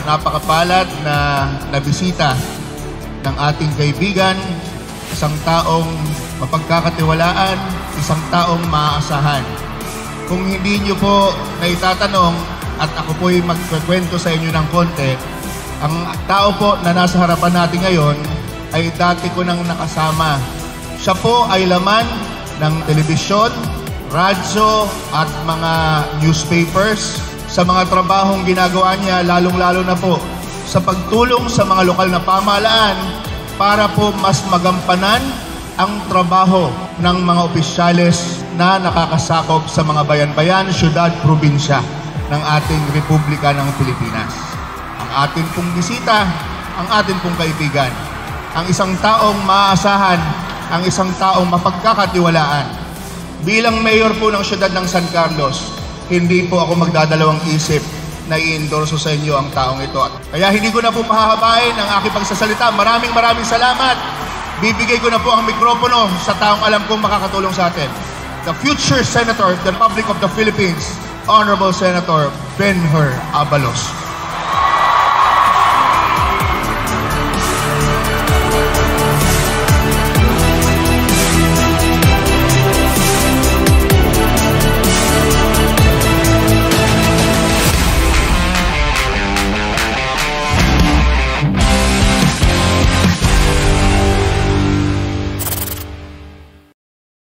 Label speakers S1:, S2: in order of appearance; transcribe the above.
S1: napakapalad na nabisita ng ating kaibigan, isang taong mapagkakatiwalaan, isang taong maaasahan. Kung hindi nyo po naitatanong at ako po'y magkwento sa inyo ng konti, ang tao po na nasa harapan natin ngayon ay dati ko nang nakasama. Siya po ay laman ng telebisyon, radyo at mga newspapers sa mga trabahong ginagawa niya, lalong-lalo na po sa pagtulong sa mga lokal na pamahalaan para po mas magampanan ang trabaho ng mga opisyales na nakakasakop sa mga bayan-bayan, syudad, probinsya ng ating Republika ng Pilipinas. Ang ating pong bisita, ang ating pong kaibigan, ang isang taong maaasahan, ang isang taong mapagkakatiwalaan. Bilang mayor po ng syudad ng San Carlos, hindi po ako magdadalawang isip na i-endorso sa inyo ang taong ito. Kaya hindi ko na po pahahabain ang aking pagsasalita. Maraming salamat. Bibigay ko na po ang mikropono sa taong alam kong makakatulong sa atin. The future Senator of the Republic of the Philippines, Honorable Senator Ben-Hur Abalos.